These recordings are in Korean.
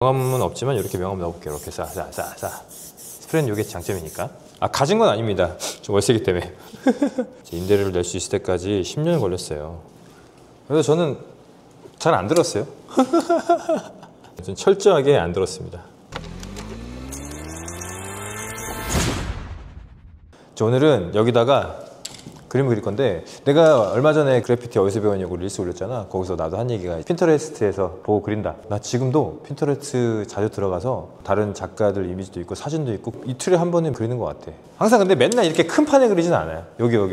명암은 없지만 이렇게 명암 넣어볼게요. 이렇게 싸. 스프레이는 이게 장점이니까. 가진 건 아닙니다. 좀 월세기 때문에. 임대료를 낼 수 있을 때까지 10년이 걸렸어요. 그래서 저는 잘 안 들었어요. 좀 철저하게 안 들었습니다. 오늘은 여기다가 그림을 그릴 건데, 내가 얼마 전에 그래피티 어디서 배웠냐고 릴스 올렸잖아. 거기서 나도 한 얘기가 핀터레스트에서 보고 그린다. 나 지금도 핀터레스트 자주 들어가서 다른 작가들 이미지도 있고 사진도 있고 이틀에 한 번은 그리는 것 같아. 항상 근데 맨날 이렇게 큰 판에 그리진 않아요. 여기 요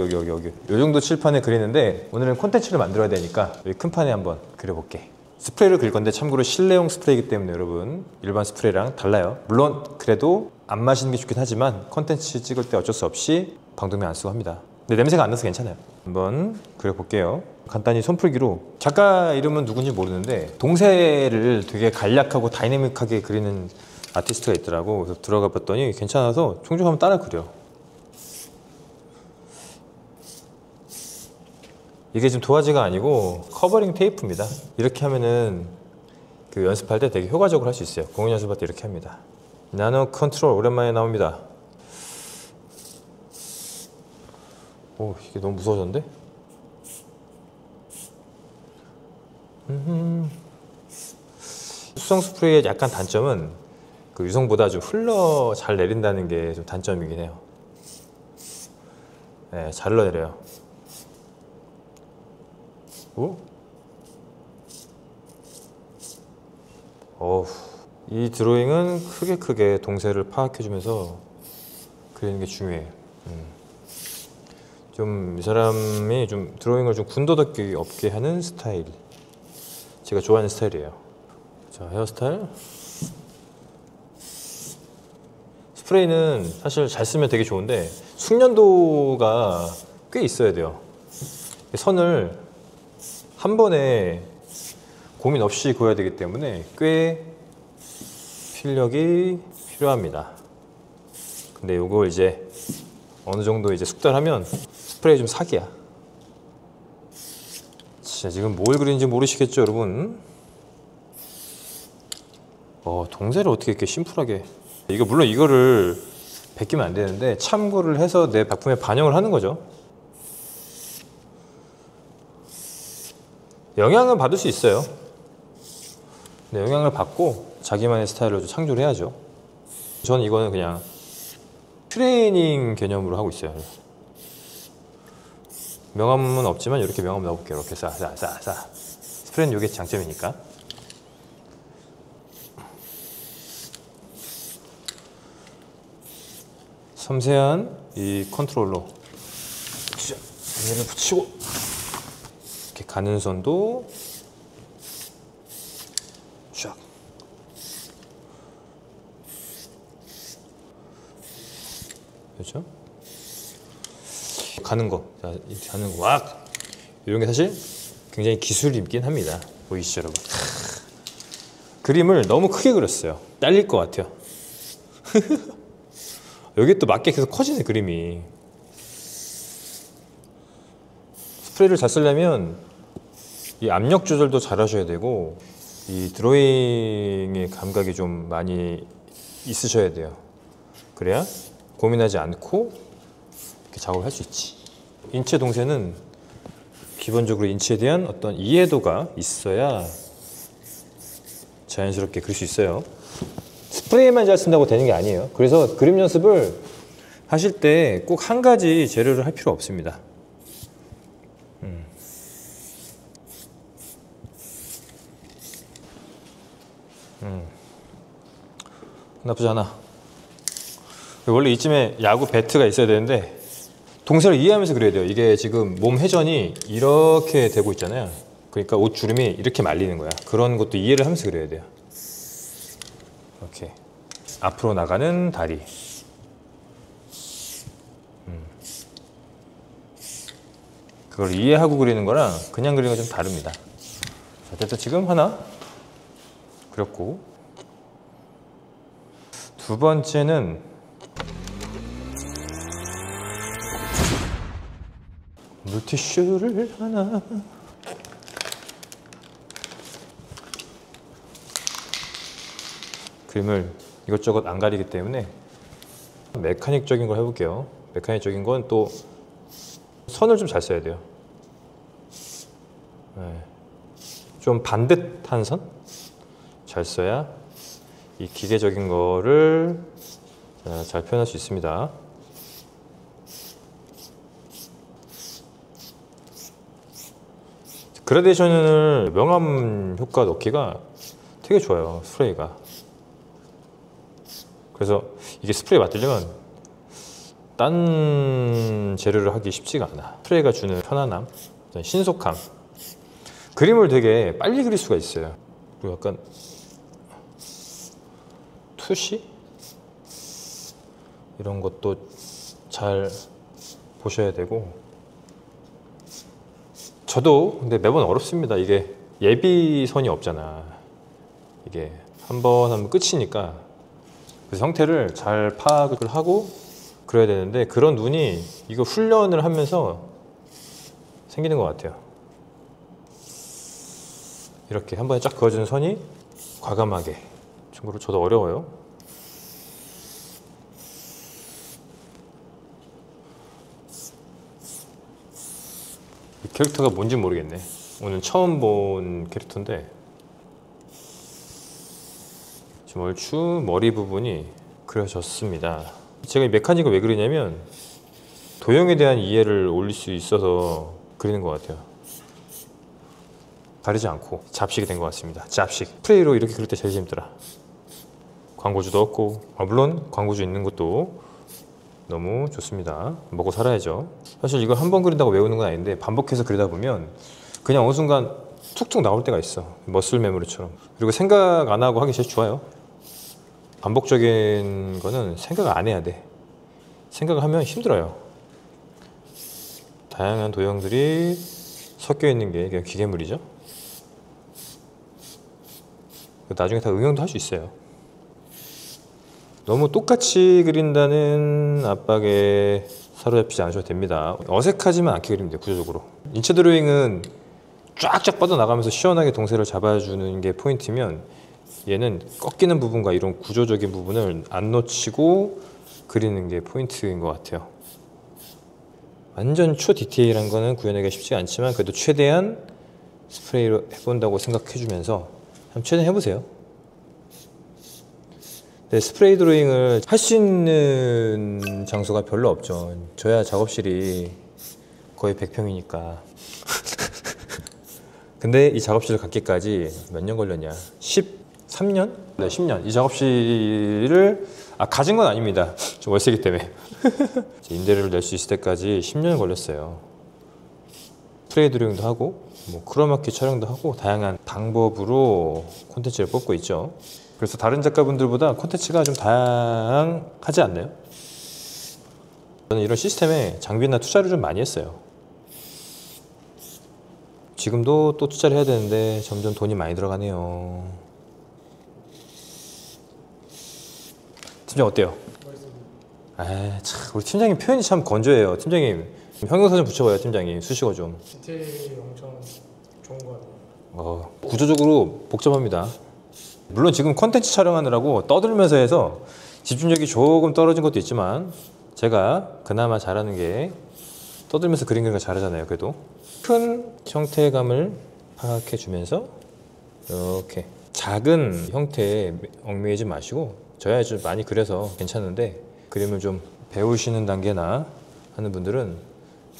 정도 칠판에 그리는데, 오늘은 콘텐츠를 만들어야 되니까 여기 큰 판에 한번 그려볼게. 스프레이를 그릴 건데 참고로 실내용 스프레이이기 때문에 여러분 일반 스프레이랑 달라요. 물론 그래도 안 마시는 게 좋긴 하지만 콘텐츠 찍을 때 어쩔 수 없이 방독면 안 쓰고 합니다. 근데 냄새가 안 나서 괜찮아요. 한번 그려볼게요. 간단히 손풀기로. 작가 이름은 누군지 모르는데 동새를 되게 간략하고 다이내믹하게 그리는 아티스트가 있더라고. 그래서 들어가 봤더니 괜찮아서 종종 한번 따라 그려. 이게 지금 도화지가 아니고 커버링 테이프입니다. 이렇게 하면은 그 연습할 때 되게 효과적으로 할 수 있어요. 공연 연습할 때 이렇게 합니다. 나노 컨트롤 오랜만에 나옵니다. 오, 이게 너무 무서워졌는데? 수성 스프레이의 약간 단점은 그 유성보다 좀 흘러 잘 내린다는 게 좀 단점이긴 해요. 네, 잘 흘러내려요. 오? 어후, 이 드로잉은 크게 동새를 파악해주면서 그리는 게 중요해요. 좀 이 사람이 좀 드로잉을 좀 군더더기 없게 하는 스타일, 제가 좋아하는 스타일이에요. 자, 헤어스타일. 스프레이는 사실 잘 쓰면 되게 좋은데 숙련도가 꽤 있어야 돼요. 선을 한 번에 고민 없이 그어야 되기 때문에 꽤 필력이 필요합니다. 근데 요걸 이제 어느 정도 이제 숙달하면 스프레이 좀 사기야. 진짜 지금 뭘 그리는지 모르시겠죠, 여러분? 동새를 어떻게 이렇게 심플하게. 이거 물론 이거를 베끼면 안 되는데 참고를 해서 내 작품에 반영을 하는 거죠. 영향은 받을 수 있어요. 근데 영향을 받고 자기만의 스타일로 좀 창조를 해야죠. 저는 이거는 그냥 트레이닝 개념으로 하고 있어요. 명암은 없지만 이렇게 명암 넣어볼게요. 이렇게 싸. 스프레이는 이게 장점이니까. 섬세한 이 컨트롤로 얘를 붙이고, 이렇게 가는 선도 쫙. 그렇죠? 가는 거, 자, 이렇게 가는 거, 왁! 이런 게 사실 굉장히 기술이 있긴 합니다. 보이시죠, 여러분? 그림을 너무 크게 그렸어요. 딸릴 것 같아요. 여기 또 맞게 계속 커지네, 그림이. 스프레이를 잘 쓰려면 이 압력 조절도 잘 하셔야 되고, 이 드로잉의 감각이 좀 많이 있으셔야 돼요. 그래야 고민하지 않고 이렇게 작업을 할 수 있지. 인체 동새는 기본적으로 인체에 대한 어떤 이해도가 있어야 자연스럽게 그릴 수 있어요. 스프레이만 잘 쓴다고 되는 게 아니에요. 그래서 그림 연습을 하실 때 꼭 한 가지 재료를 할 필요 없습니다. 나쁘지 않아. 원래 이쯤에 야구 배트가 있어야 되는데 동새를 이해하면서 그려야 돼요. 이게 지금 몸 회전이 이렇게 되고 있잖아요. 그러니까 옷 주름이 이렇게 말리는 거야. 그런 것도 이해를 하면서 그려야 돼요. 이렇게 앞으로 나가는 다리. 그걸 이해하고 그리는 거랑 그냥 그리는 거 좀 다릅니다. 자, 됐다. 지금 하나 그렸고, 두 번째는 물티슈를 하나. 그림을 이것저것 안 가리기 때문에 메카닉적인 걸 해볼게요. 메카닉적인 건 또 선을 좀 잘 써야 돼요. 네. 좀 반듯한 선? 잘 써야 이 기계적인 거를 잘 표현할 수 있습니다. 그라데이션을 명암 효과 넣기가 되게 좋아요. 스프레이가. 그래서 이게 스프레이 맡으려면 딴 재료를 하기 쉽지가 않아. 스프레이가 주는 편안함, 신속함, 그림을 되게 빨리 그릴 수가 있어요. 그리고 약간 투시? 이런 것도 잘 보셔야 되고. 저도 근데 매번 어렵습니다. 이게 예비선이 없잖아. 이게 한번 하면 끝이니까. 그래서 형태를 잘 파악을 하고 그래야 되는데, 그런 눈이 이거 훈련을 하면서 생기는 것 같아요. 이렇게 한 번에 쫙 그어지는 선이 과감하게. 참고로 저도 어려워요. 이 캐릭터가 뭔지 모르겠네. 오늘 처음 본 캐릭터인데 지금 얼추 머리 부분이 그려졌습니다. 제가 이 메카닉을 왜 그리냐면 도형에 대한 이해를 올릴 수 있어서 그리는 것 같아요. 가리지 않고 잡식이 된 것 같습니다. 잡식. 스프레이로 이렇게 그릴 때 제일 재밌더라. 광고주도 없고, 물론 광고주 있는 것도 너무 좋습니다. 먹고 살아야죠. 사실 이거 한 번 그린다고 외우는 건 아닌데 반복해서 그리다 보면 그냥 어느 순간 툭툭 나올 때가 있어. 머슬 메모리처럼. 그리고 생각 안 하고 하기 제일 좋아요. 반복적인 거는 생각 안 해야 돼. 생각을 하면 힘들어요. 다양한 도형들이 섞여 있는 게 그냥 기계물이죠. 나중에 다 응용도 할 수 있어요. 너무 똑같이 그린다는 압박에 사로잡히지 않으셔도 됩니다. 어색하지만 않게 그리면 돼요. 구조적으로. 인체 드로잉은 쫙쫙 뻗어나가면서 시원하게 동세를 잡아주는 게 포인트면, 얘는 꺾이는 부분과 이런 구조적인 부분을 안 놓치고 그리는 게 포인트인 것 같아요. 완전 초디테일한 거는 구현하기가 쉽지 않지만 그래도 최대한 스프레이로 해본다고 생각해주면서 한번 최대한 해보세요. 네, 스프레이 드로잉을 할 수 있는 장소가 별로 없죠. 저야 작업실이 거의 100평이니까. 근데 이 작업실을 갖기까지 몇 년 걸렸냐? 13년? 네, 10년. 이 작업실을 가진 건 아닙니다. 좀 월세기 때문에. 임대료를 낼 수 있을 때까지 10년이 걸렸어요. 스프레이 드로잉도 하고 뭐 크로마키 촬영도 하고 다양한 방법으로 콘텐츠를 뽑고 있죠. 그래서 다른 작가분들보다 콘텐츠가 좀 다양하지 않나요? 저는 이런 시스템에 장비나 투자를 좀 많이 했어요. 지금도 또 투자를 해야 되는데 점점 돈이 많이 들어가네요. 팀장 어때요? 참, 우리 팀장님 표현이 참 건조해요. 팀장님 형용사 좀 붙여봐요. 팀장님 수식어 좀. 디테일이 엄청 좋은 것 같아요. 구조적으로 복잡합니다. 물론 지금 컨텐츠 촬영하느라고 떠들면서 해서 집중력이 조금 떨어진 것도 있지만, 제가 그나마 잘하는 게 떠들면서 그림 그리는 거 잘하잖아요. 그래도 큰 형태감을 파악해 주면서 이렇게 작은 형태에 얽매이지 마시고, 저야 좀 많이 그려서 괜찮은데 그림을 좀 배우시는 단계나 하는 분들은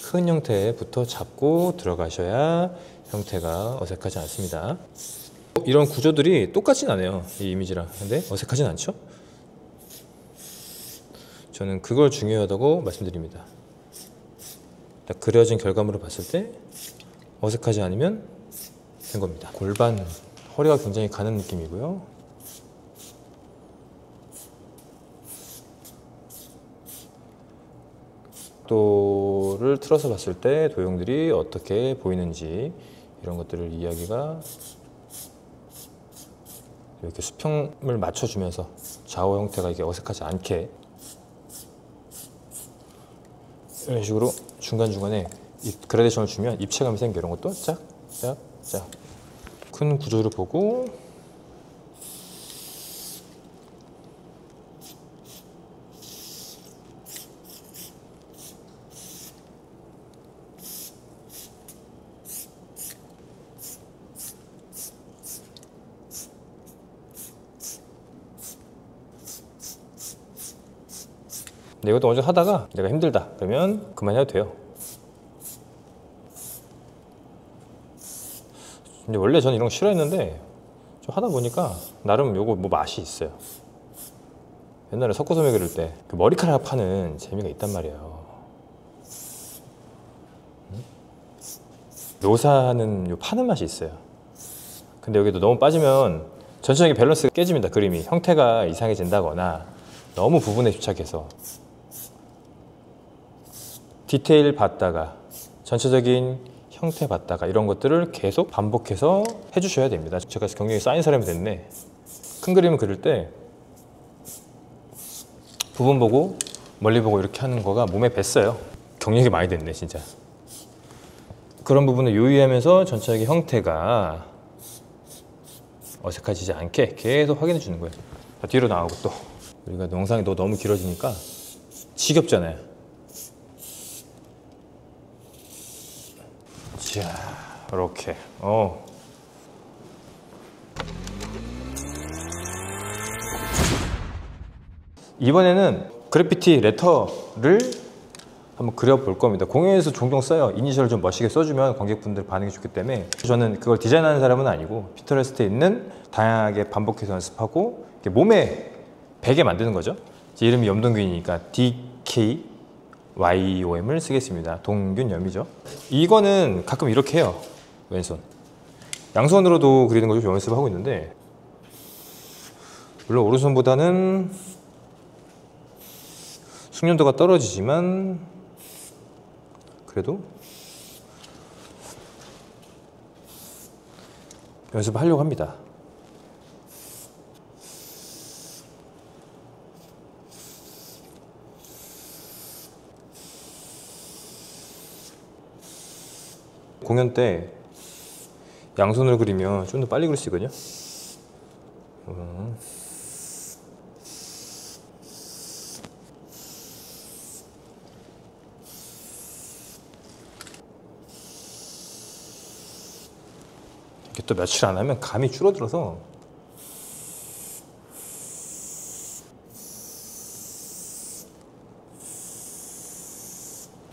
큰 형태부터 잡고 들어가셔야 형태가 어색하지 않습니다. 이런 구조들이 똑같진 않아요. 이 이미지랑. 근데 어색하진 않죠? 저는 그걸 중요하다고 말씀드립니다. 딱 그려진 결과물을 봤을 때 어색하지 않으면 된 겁니다. 골반, 허리가 굉장히 가는 느낌이고요. 각도를 틀어서 봤을 때 도형들이 어떻게 보이는지 이런 것들을 이야기가 이렇게 수평을 맞춰주면서 좌우 형태가 이게 어색하지 않게 이런 식으로 중간중간에 이 그라데이션을 주면 입체감이 생겨. 이런 것도 짝, 짝, 짝. 큰 구조를 보고 근데 이것도 어제 하다가 내가 힘들다 그러면 그만해도 돼요. 근데 원래 전 이런 거 싫어했는데 좀 하다 보니까 나름 요거 뭐 맛이 있어요. 옛날에 석고소매 기를 때 그 머리카락 파는 재미가 있단 말이에요. 묘사는 요 파는 맛이 있어요. 근데 여기도 너무 빠지면 전체적인 밸런스가 깨집니다. 그림이 형태가 이상해진다거나 너무 부분에 집착해서 디테일 봤다가 전체적인 형태 봤다가 이런 것들을 계속 반복해서 해주셔야 됩니다. 제가 경력이 쌓인 사람이 됐네. 큰 그림을 그릴 때 부분 보고 멀리 보고 이렇게 하는 거가 몸에 뱄어요. 경력이 많이 됐네 진짜. 그런 부분을 유의하면서 전체적인 형태가 어색해지지 않게 계속 확인해 주는 거예요. 뒤로 나가고 또 우리가 영상이 너무 길어지니까 지겹잖아요. 자, 이렇게 이번에는 그래피티 레터를 한번 그려볼 겁니다. 공연에서 종종 써요. 이니셜을 좀 멋있게 써주면 관객분들 반응이 좋기 때문에 저는 그걸 디자인하는 사람은 아니고 핀터레스트에 있는 다양하게 반복해서 연습하고 몸에 배게 만드는 거죠. 제 이름이 염동균이니까 DKYOM을 쓰겠습니다. 동균염이죠. 이거는 가끔 이렇게 해요. 왼손. 양손으로도 그리는 걸 좀 연습하고 있는데 물론 오른손보다는 숙련도가 떨어지지만 그래도 연습을 하려고 합니다. 공연 때 양손으로 그리면 좀 더 빨리 그릴 수 있거든요. 이게 또 며칠 안 하면 감이 줄어들어서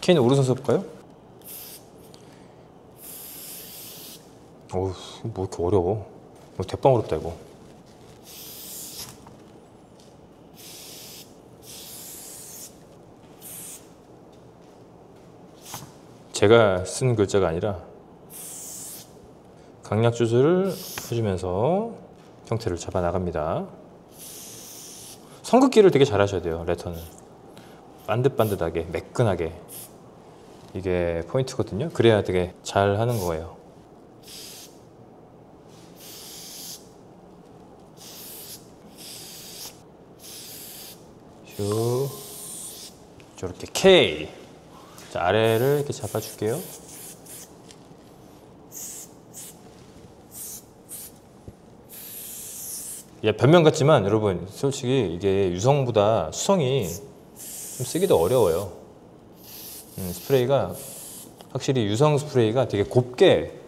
K는 오른손 써볼까요? 어우, 뭐 이렇게 어려워. 뭐 대빵 어렵다 이거. 제가 쓴 글자가 아니라 강약 주술을 해주면서 형태를 잡아 나갑니다. 선긋기를 되게 잘 하셔야 돼요. 레터는 반듯반듯하게 매끈하게 이게 포인트거든요. 그래야 되게 잘 하는 거예요. 슈 저렇게 K. 자, 아래를 이렇게 잡아줄게요. 예, 변명 같지만 여러분 솔직히 이게 유성보다 수성이 좀 쓰기도 어려워요. 스프레이가 확실히 유성 스프레이가 되게 곱게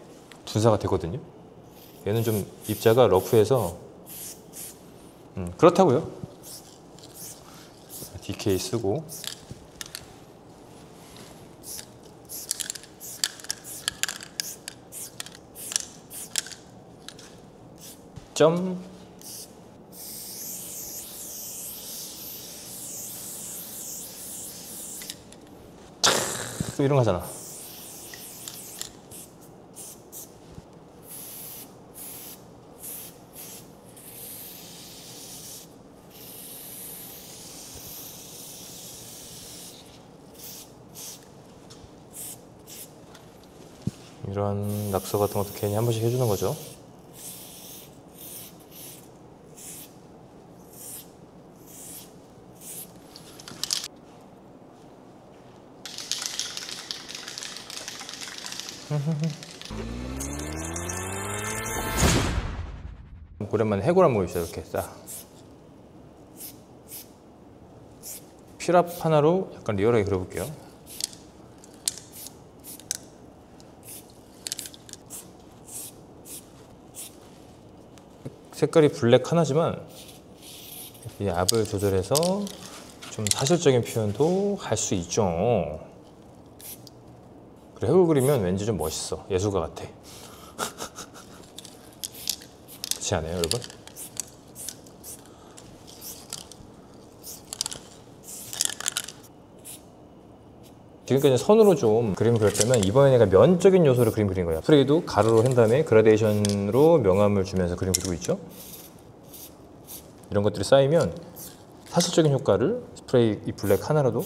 분사가 되거든요. 얘는 좀 입자가 러프해서 그렇다고요. DK 쓰고 점 이런 거 하잖아. 이런 낙서 같은 것도 괜히 한 번씩 해주는 거죠. 오랜만에 해골 한번 보여주세요. 이렇게 싹 필압 하나로 약간 리얼하게 그려볼게요. 색깔이 블랙 하나지만 이 압을 조절해서 좀 사실적인 표현도 할 수 있죠. 그래, 흙을 그리면 왠지 좀 멋있어. 예술가 같아. 그렇지 않아요, 여러분? 지금까지 선으로 좀 그림을 그렸다면 이번에 내가 면적인 요소로 그림 그린 거야. 스프레이도 가로로 한 다음에 그라데이션으로 명암을 주면서 그림 그리고 있죠. 이런 것들이 쌓이면 사실적인 효과를 스프레이 이 블랙 하나로도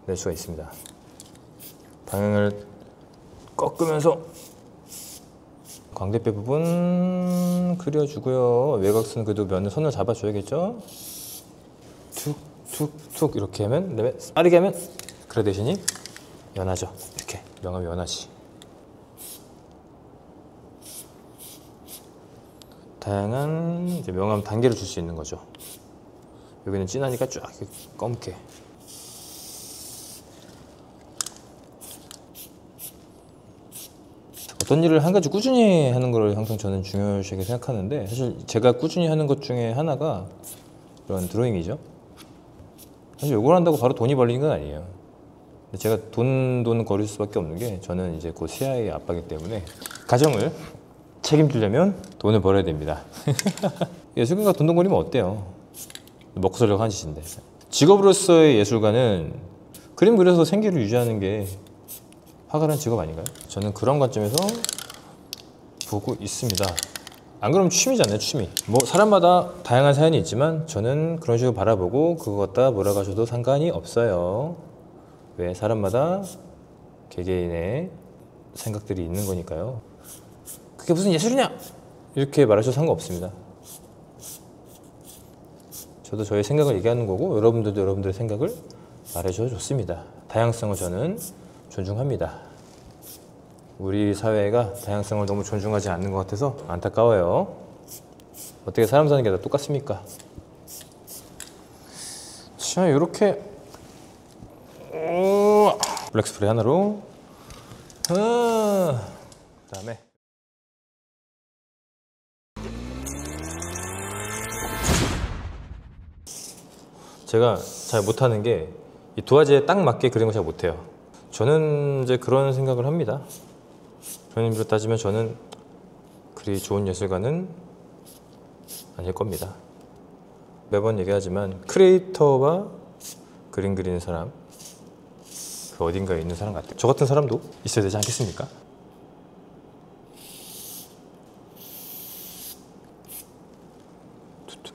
낼 수가 있습니다. 방향을 꺾으면서 광대뼈 부분 그려주고요. 외곽선 그래도 면을 선을 잡아줘야겠죠. 툭툭툭 이렇게 하면, 그다음에 빠르게 하면 그라데이션이 연하죠. 이렇게 명암이 연하지. 다양한 이제 명암 단계를 줄 수 있는 거죠. 여기는 진하니까 쫙 이렇게 검게. 어떤 일을 한 가지 꾸준히 하는 걸 항상 저는 중요시하게 생각하는데, 사실 제가 꾸준히 하는 것 중에 하나가 이런 드로잉이죠. 사실 이걸 한다고 바로 돈이 벌리는 건 아니에요. 근데 제가 돈은 거릴 수밖에 없는 게, 저는 이제 곧 새아이의 아빠이기 때문에 가정을 책임지려면 돈을 벌어야 됩니다. 예술가가 돈 벌이면 어때요? 먹고 살려고 하는 짓인데. 직업으로서의 예술가는 그림 그려서 생계를 유지하는 게 화가라는 직업 아닌가요? 저는 그런 관점에서 보고 있습니다. 안 그러면 취미잖아요, 취미. 뭐 사람마다 다양한 사연이 있지만 저는 그런 식으로 바라보고 그거 갖다 몰아가셔도 상관이 없어요. 왜? 사람마다 개개인의 생각들이 있는 거니까요. 그게 무슨 예술이냐? 이렇게 말하셔도 상관없습니다. 저도 저의 생각을 얘기하는 거고, 여러분들도 여러분들의 생각을 말해줘도 좋습니다. 다양성을 저는 존중합니다. 우리 사회가 다양성을 너무 존중하지 않는 것 같아서 안타까워요. 어떻게 사람 사는 게 다 똑같습니까? 자, 이렇게 블랙 스프레이 하나로 그다음에 제가 잘 못하는 게 이 도화지에 딱 맞게 그리는 걸 잘 못해요. 저는 이제 그런 생각을 합니다. 그런 의미로 따지면 저는 그리 좋은 예술가는 아닐 겁니다. 매번 얘기하지만 크리에이터와 그림 그리는 사람, 그 어딘가에 있는 사람 같아요. 저 같은 사람도 있어야 되지 않겠습니까?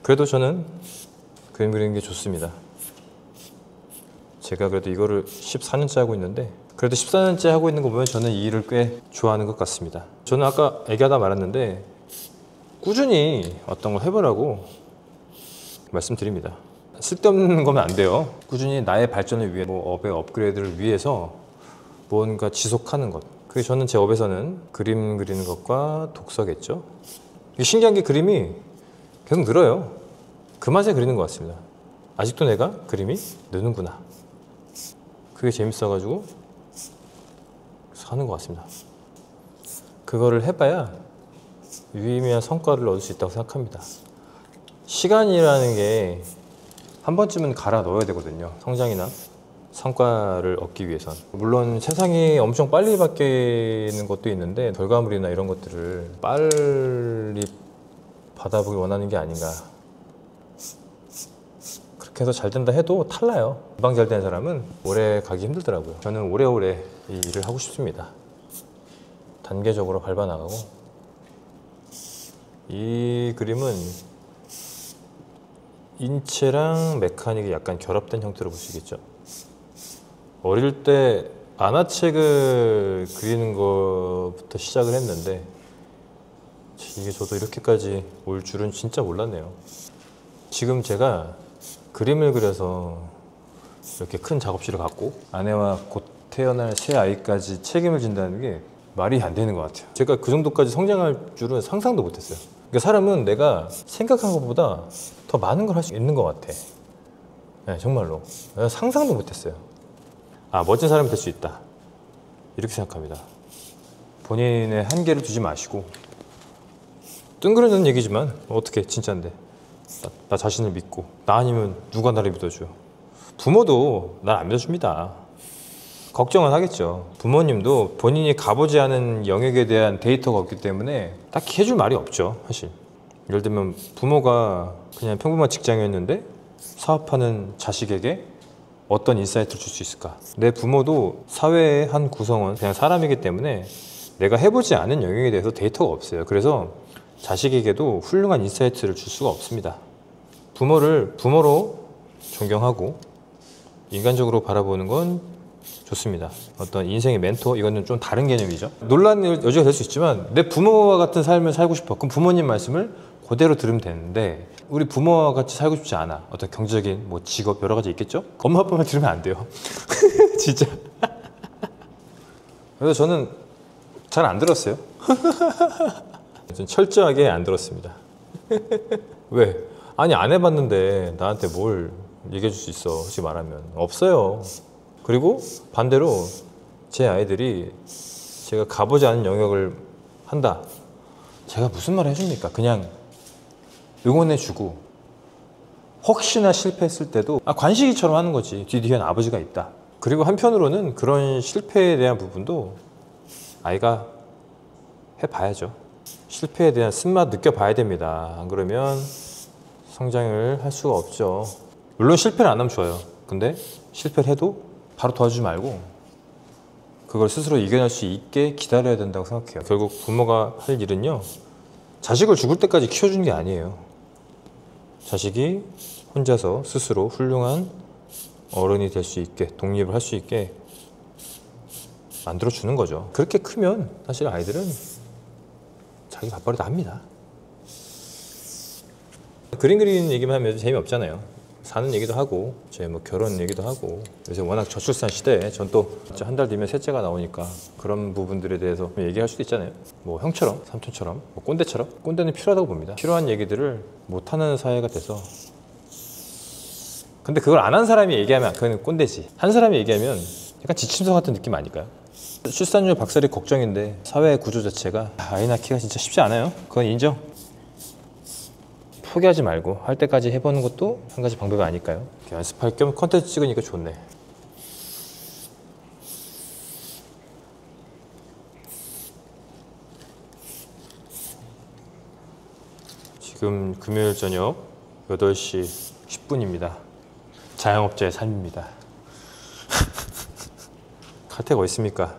그래도 저는 그림 그리는 게 좋습니다. 제가 그래도 이거를 14년째 하고 있는데, 그래도 14년째 하고 있는 거 보면 저는 이 일을 꽤 좋아하는 것 같습니다. 저는 아까 얘기하다 말았는데 꾸준히 어떤 걸 해보라고 말씀드립니다. 쓸데없는 거면 안 돼요. 꾸준히 나의 발전을 위해, 뭐 업의 업그레이드를 위해서 뭔가 지속하는 것. 그게 저는 제 업에서는 그림 그리는 것과 독서겠죠. 이게 신기한 게 그림이 계속 늘어요. 그 맛에 그리는 것 같습니다. 아직도 내가 그림이 느는구나. 그게 재밌어가지고 하는 것 같습니다. 그거를 해봐야 유의미한 성과를 얻을 수 있다고 생각합니다. 시간이라는 게 한 번쯤은 갈아 넣어야 되거든요. 성장이나 성과를 얻기 위해선. 물론 세상이 엄청 빨리 바뀌는 것도 있는데 결과물이나 이런 것들을 빨리 받아보기 원하는 게 아닌가. 그렇게 해서 잘 된다 해도 탈나요. 금방 잘 되는 사람은 오래 가기 힘들더라고요. 저는 오래오래 이 일을 하고 싶습니다. 단계적으로 밟아나가고. 이 그림은 인체랑 메카닉이 약간 결합된 형태로 보시겠죠. 어릴 때 만화책을 그리는 것부터 시작을 했는데 이게 저도 이렇게까지 올 줄은 진짜 몰랐네요. 지금 제가 그림을 그려서 이렇게 큰 작업실을 갖고 아내와 곧 태어날 새 아이까지 책임을 진다는 게 말이 안 되는 것 같아요. 제가 그 정도까지 성장할 줄은 상상도 못했어요. 그러니까 사람은 내가 생각한 것보다 더 많은 걸 할 수 있는 것 같아. 네, 정말로. 내가 상상도 못했어요. 아, 멋진 사람이 될 수 있다. 이렇게 생각합니다. 본인의 한계를 두지 마시고, 뜬그러는 얘기지만 어떻게 진짜인데 나 자신을 믿고, 나 아니면 누가 나를 믿어줘요. 부모도 날 안 믿어줍니다. 걱정은 하겠죠. 부모님도 본인이 가보지 않은 영역에 대한 데이터가 없기 때문에 딱히 해줄 말이 없죠, 사실. 예를 들면 부모가 그냥 평범한 직장이었는데 사업하는 자식에게 어떤 인사이트를 줄 수 있을까? 내 부모도 사회의 한 구성원, 그냥 사람이기 때문에 내가 해보지 않은 영역에 대해서 데이터가 없어요. 그래서 자식에게도 훌륭한 인사이트를 줄 수가 없습니다. 부모를 부모로 존경하고 인간적으로 바라보는 건 좋습니다. 어떤 인생의 멘토, 이거는 좀 다른 개념이죠. 논란의 여지가 될 수 있지만 내 부모와 같은 삶을 살고 싶어. 그럼 부모님 말씀을 그대로 들으면 되는데 우리 부모와 같이 살고 싶지 않아. 어떤 경제적인 뭐 직업 여러 가지 있겠죠? 엄마 아빠만 들으면 안 돼요. 진짜. 그래서 저는 잘 안 들었어요. 좀 철저하게 안 들었습니다. 왜? 아니 안 해봤는데 나한테 뭘 얘기해 줄 수 있어, 솔직히 말하면. 없어요. 그리고 반대로 제 아이들이 제가 가보지 않은 영역을 한다, 제가 무슨 말을 해줍니까? 그냥 응원해주고 혹시나 실패했을 때도 관식이처럼 하는 거지. 뒤에는 아버지가 있다. 그리고 한편으로는 그런 실패에 대한 부분도 아이가 해봐야죠. 실패에 대한 쓴맛 느껴봐야 됩니다. 안 그러면 성장을 할 수가 없죠. 물론 실패를 안 하면 좋아요. 근데 실패를 해도 바로 도와주지 말고 그걸 스스로 이겨낼 수 있게 기다려야 된다고 생각해요. 결국 부모가 할 일은요, 자식을 죽을 때까지 키워주는 게 아니에요. 자식이 혼자서 스스로 훌륭한 어른이 될 수 있게, 독립을 할 수 있게 만들어주는 거죠. 그렇게 크면 사실 아이들은 자기 밥벌이 다 합니다. 그림 그리는 얘기만 하면 재미없잖아요. 사는 얘기도 하고 제 뭐 결혼 얘기도 하고, 요새 워낙 저출산 시대에 전 또 한 달 뒤면 셋째가 나오니까 그런 부분들에 대해서 얘기할 수도 있잖아요. 뭐 형처럼, 삼촌처럼, 뭐 꼰대처럼. 꼰대는 필요하다고 봅니다. 필요한 얘기들을 못하는 사회가 돼서. 근데 그걸 안 한 사람이 얘기하면 그건 꼰대지. 한 사람이 얘기하면 약간 지침서 같은 느낌 아닐까요? 출산율 박살이 걱정인데 사회 구조 자체가 아이 낳기가 진짜 쉽지 않아요. 그건 인정. 포기하지 말고 할 때까지 해보는 것도 한 가지 방법이 아닐까요? 연습할 겸 컨텐츠 찍으니까 좋네. 지금 금요일 저녁 8시 10분입니다. 자영업자의 삶입니다. 칼퇴가 어디 있습니까?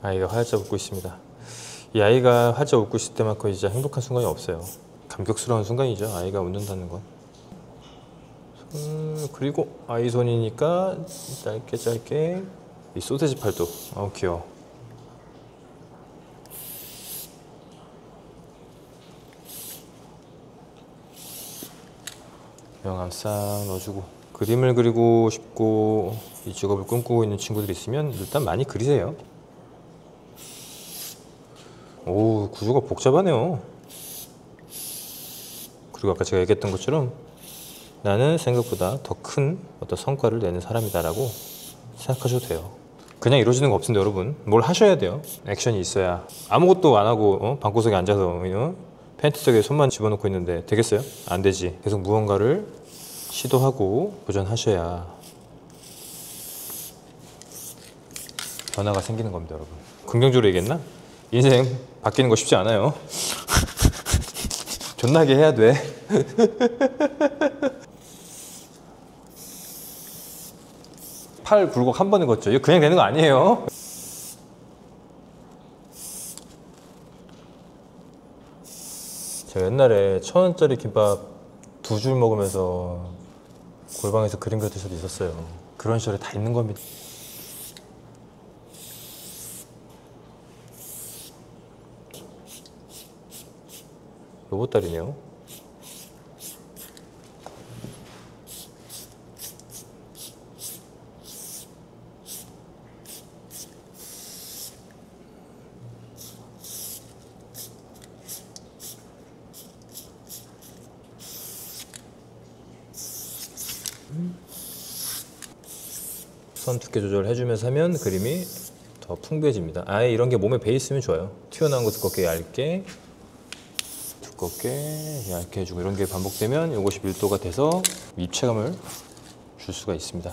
아이가 활짝 웃고 있습니다. 이 아이가 활짝 웃고 있을 때만큼 진짜 행복한 순간이 없어요. 감격스러운 순간이죠, 아이가 웃는다는 건. 그리고 아이 손이니까 짧게 짧게 이 소세지 팔도. 귀여워. 명암 싹 넣어주고. 그림을 그리고 싶고 이 직업을 꿈꾸고 있는 친구들이 있으면 일단 많이 그리세요. 오, 구조가 복잡하네요. 그리고 아까 제가 얘기했던 것처럼 나는 생각보다 더 큰 어떤 성과를 내는 사람이다라고 생각하셔도 돼요. 그냥 이루어지는 거 없습니다, 여러분. 뭘 하셔야 돼요. 액션이 있어야. 아무것도 안 하고 방구석에 앉아서 팬티 속에 손만 집어넣고 있는데 되겠어요? 안 되지. 계속 무언가를 시도하고 도전하셔야 변화가 생기는 겁니다, 여러분. 긍정적으로 얘기했나? 인생 바뀌는 거 쉽지 않아요. 존나게 해야 돼. 팔 굴곡 한 번에 걷죠. 이거 그냥 되는 거 아니에요. 제가 옛날에 1,000원짜리 김밥 2줄 먹으면서 골방에서 그림 그렸을 때도 있었어요. 그런 시절에 다 있는 겁니다. 로봇다리네요. 선 두께 조절해주면서 하면 그림이 더 풍부해집니다. 아예 이런 게 몸에 배있으면 좋아요. 튀어나온 거 두껍게 얇게 두껍게 얇게 해주고 이런 게 반복되면 이것이 밀도가 돼서 입체감을 줄 수가 있습니다.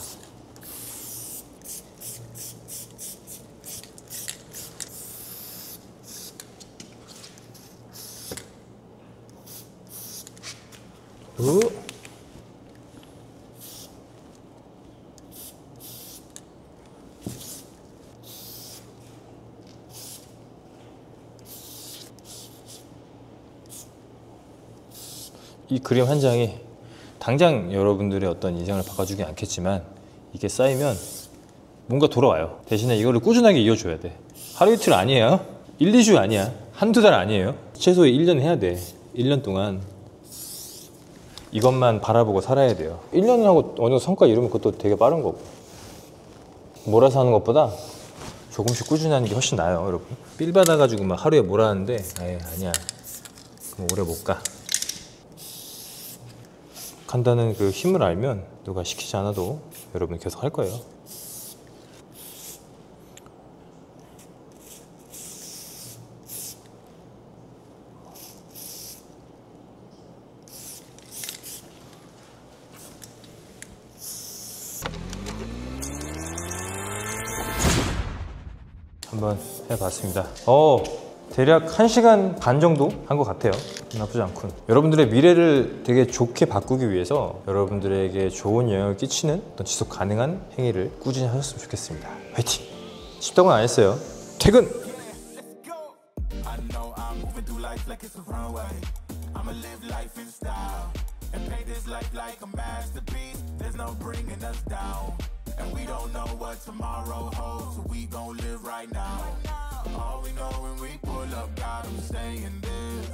이 그림 한 장이 당장 여러분들의 어떤 인생을 바꿔주긴 않겠지만 이게 쌓이면 뭔가 돌아와요. 대신에 이거를 꾸준하게 이어줘야 돼. 하루 이틀 아니에요. 1, 2주 아니야. 한두 달 아니에요. 최소 1년 해야 돼. 1년 동안 이것만 바라보고 살아야 돼요. 1년 하고 어느 정도 성과 이루면 그것도 되게 빠른 거고, 몰아서 하는 것보다 조금씩 꾸준히 하는 게 훨씬 나아요. 여러분 삘 받아가지고 막 하루에 몰아하는데 아니야, 그럼 오래 못 가. 간다는 그 힘을 알면 누가 시키지 않아도 여러분 계속 할 거예요. 한번 해봤습니다. 대략 1시간 반 정도 한 것 같아요. 나쁘지 않군. 여러분들의 미래를 되게 좋게 바꾸기 위해서 여러분들에게 좋은 영향을 끼치는 어떤 지속 가능한 행위를 꾸준히 하셨으면 좋겠습니다. 화이팅! 쉽다고는 안 했어요. 퇴근! And we don't know what tomorrow holds, so we gon' live right now. All we know when we pull up, got 'em saying this.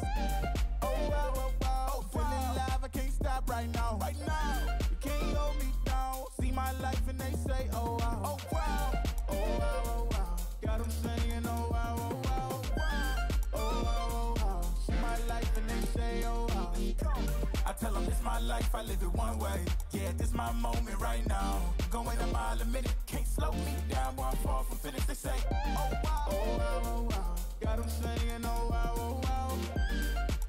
Oh, wow, oh, wow, feeling alive, I can't stop right now. Right now, you can't hold me down. See my life and they say, oh, wow, oh, wow, oh, wow, oh, wow. Got 'em saying, oh, wow, oh, wow, oh, wow, oh, wow, oh, wow. See my life and they say, oh, wow. I tell 'em it's my life, I live it one way. Yeah, this my moment right now. Going a mile a minute, can't slow me down. Boy, I'm far from finished, they say, oh wow, oh wow, oh wow. Got 'em saying, oh wow, oh wow.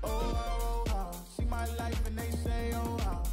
Oh wow, oh wow. See my life and they say, oh wow.